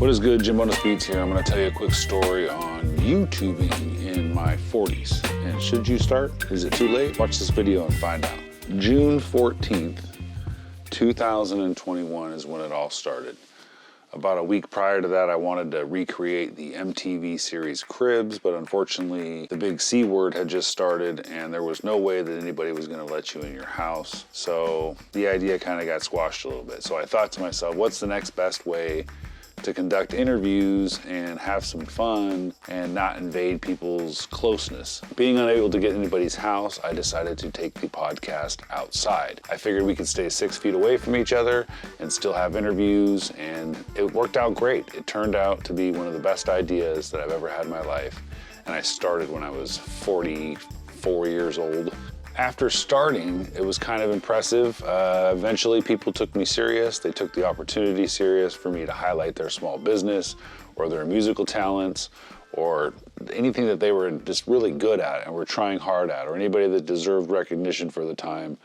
What is good, Jim on the Beats here. I'm going to tell you a quick story on YouTubing in my 40s. And should you start? Is it too late? Watch this video and find out. June 14th, 2021 is when it all started. About a week prior to that, I wanted to recreate the MTV series Cribs, but unfortunately, the big C word had just started and there was no way that anybody was gonna let you in your house. So the idea kind of got squashed a little bit. So I thought to myself, what's the next best way to conduct interviews and have some fun and not invade people's closeness? Being unable to get anybody's house, I decided to take the podcast outside. I figured we could stay 6 feet away from each other and still have interviews, and it worked out great. It turned out to be one of the best ideas that I've ever had in my life, and I started when I was 44 years old. After starting, it was kind of impressive. Eventually, people took me serious. They took the opportunity serious for me to highlight their small business or their musical talents or anything that they were just really good at and were trying hard at, or anybody that deserved recognition for the time.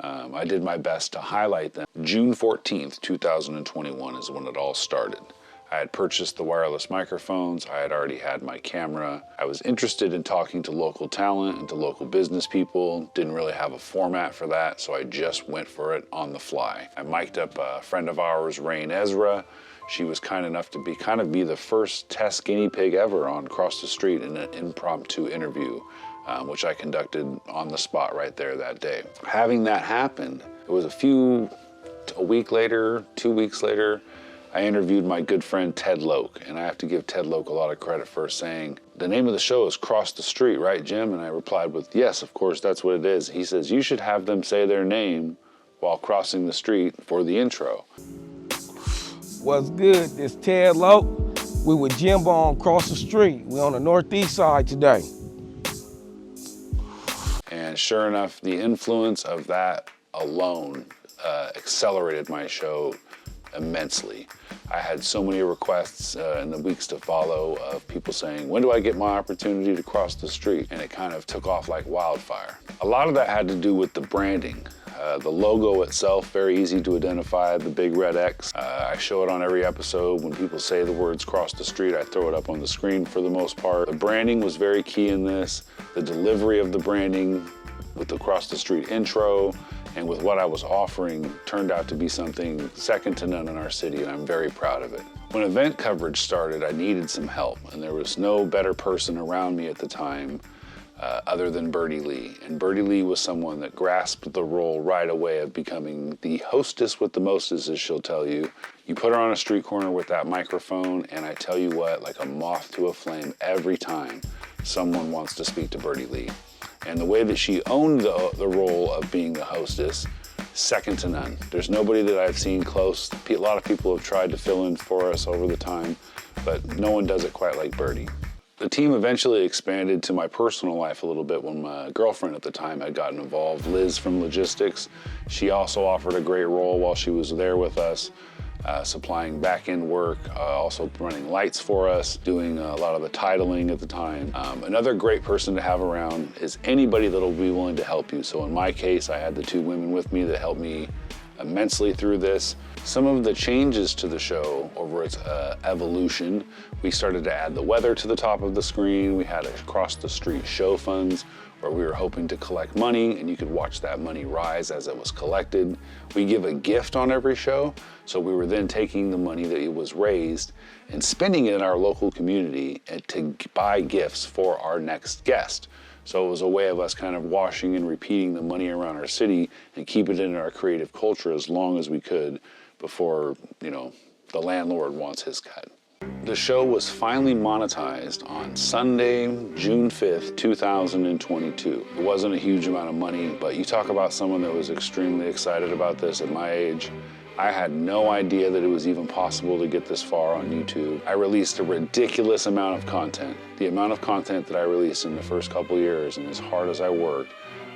I did my best to highlight them. June 14th, 2021 is when it all started. I had purchased the wireless microphones. I had already had my camera. I was interested in talking to local talent and to local business people. Didn't really have a format for that, so I just went for it on the fly. I mic'd up a friend of ours, Rain Ezra. She was kind enough to be the first test guinea pig ever on Cross the Street in an impromptu interview, which I conducted on the spot right there that day. Having that happen, it was a week later, 2 weeks later, I interviewed my good friend Ted Loke, and I have to give Ted Loke a lot of credit for saying, "The name of the show is Cross the Street, right, Jim?" And I replied with, "Yes, of course, that's what it is." He says, "You should have them say their name while crossing the street for the intro." What's good? This Ted Loke. We with Jimbo on Cross the Street. We on the northeast side today. And sure enough, the influence of that alone accelerated my show immensely. I had so many requests in the weeks to follow of people saying, "When do I get my opportunity to cross the street?" And it kind of took off like wildfire. A lot of that had to do with the branding. The logo itself, very easy to identify, the big red X. I show it on every episode. When people say the words cross the street, I throw it up on the screen for the most part. The branding was very key in this. The delivery of the branding with the cross the street intro and with what I was offering turned out to be something second to none in our city, and I'm very proud of it. When event coverage started, I needed some help, and there was no better person around me at the time other than Birdie Lee. And Birdie Lee was someone that grasped the role right away of becoming the hostess with the mostest, as she'll tell you. You put her on a street corner with that microphone, and I tell you what, like a moth to a flame, every time someone wants to speak to Birdie Lee. And the way that she owned the role of being the hostess, second to none. There's nobody that I've seen close. A lot of people have tried to fill in for us over the time, but no one does it quite like Birdie. The team eventually expanded to my personal life a little bit when my girlfriend at the time had gotten involved, Liz from Logistics. She also offered a great role while she was there with us, supplying back-end work, also running lights for us, doing a lot of the titling at the time. Another great person to have around is anybody that'll be willing to help you. So in my case, I had the 2 women with me that helped me immensely through this. Some of the changes to the show over its evolution, we started to add the weather to the top of the screen. We had across the street show funds where we were hoping to collect money, and you could watch that money rise as it was collected. We give a gift on every show, so we were then taking the money that it was raised and spending it in our local community to buy gifts for our next guest. So it was a way of us kind of washing and repeating the money around our city and keep it in our creative culture as long as we could before, the landlord wants his cut. The show was finally monetized on Sunday, June 5th, 2022. It wasn't a huge amount of money, but you talk about someone that was extremely excited about this at my age. I had no idea that it was even possible to get this far on YouTube. I released a ridiculous amount of content. The amount of content that I released in the first couple years, and as hard as I worked,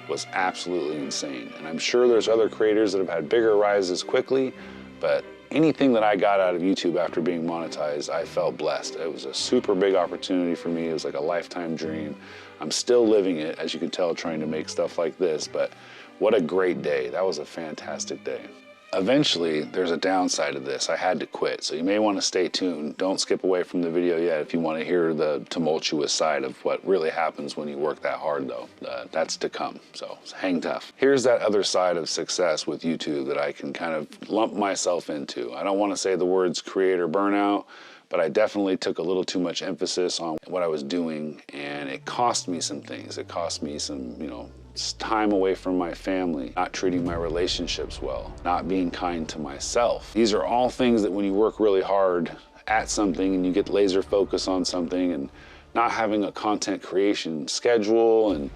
was absolutely insane. And I'm sure there's other creators that have had bigger rises quickly, but anything that I got out of YouTube after being monetized, I felt blessed. It was a super big opportunity for me. It was like a lifetime dream. I'm still living it, as you can tell, trying to make stuff like this, but what a great day. That was a fantastic day. Eventually, there's a downside to this. I had to quit, so you may want to stay tuned. Don't skip away from the video yet if you want to hear the tumultuous side of what really happens when you work that hard, though. That's to come, so hang tough. Here's that other side of success with YouTube that I can kind of lump myself into. I don't want to say the words creator burnout, but I definitely took a little too much emphasis on what I was doing, and it cost me some things. It cost me some, time away from my family, not treating my relationships well, not being kind to myself. These are all things that when you work really hard at something and you get laser focus on something and not having a content creation schedule and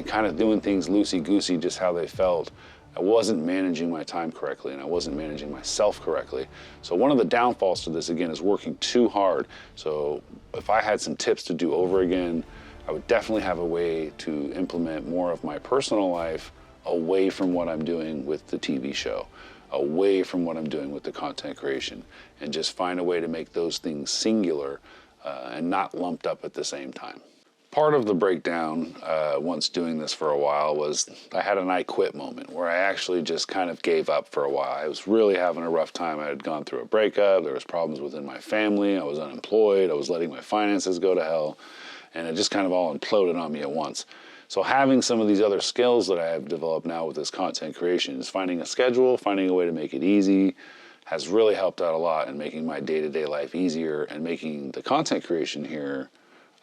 kind of doing things loosey-goosey just how they felt, I wasn't managing my time correctly and I wasn't managing myself correctly. So one of the downfalls to this, again, is working too hard. So if I had some tips to do over again, I would definitely have a way to implement more of my personal life away from what I'm doing with the TV show, away from what I'm doing with the content creation, and just find a way to make those things singular and not lumped up at the same time. Part of the breakdown, once doing this for a while, was I had an I quit moment where I actually just kind of gave up for a while. I was really having a rough time. I had gone through a breakup, there was problems within my family, I was unemployed, I was letting my finances go to hell, and it just kind of all imploded on me at once. So having some of these other skills that I have developed now with this content creation is finding a schedule, finding a way to make it easy, has really helped out a lot in making my day-to-day life easier and making the content creation here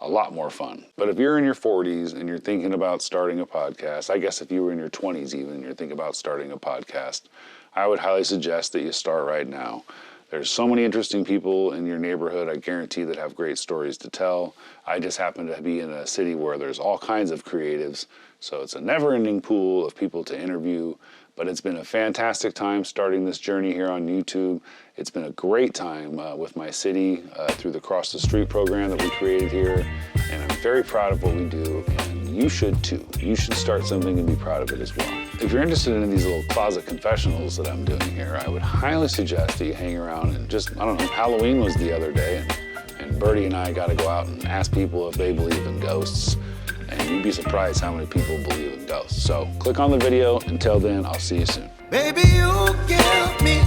a lot more fun. But if you're in your 40s and you're thinking about starting a podcast, I guess if you were in your 20s even and you're thinking about starting a podcast, I would highly suggest that you start right now. There's so many interesting people in your neighborhood, I guarantee, that have great stories to tell. I just happen to be in a city where there's all kinds of creatives, so it's a never-ending pool of people to interview. But it's been a fantastic time starting this journey here on YouTube. It's been a great time with my city through the Cross the Street program that we created here. And I'm very proud of what we do, and you should too. You should start something and be proud of it as well. If you're interested in these little closet confessionals that I'm doing here, I would highly suggest that you hang around and just, Halloween was the other day, and Bertie and I got to go out and ask people if they believe in ghosts. And you'd be surprised how many people believe in ghosts. So click on the video. Until then, I'll see you soon. Baby, you give me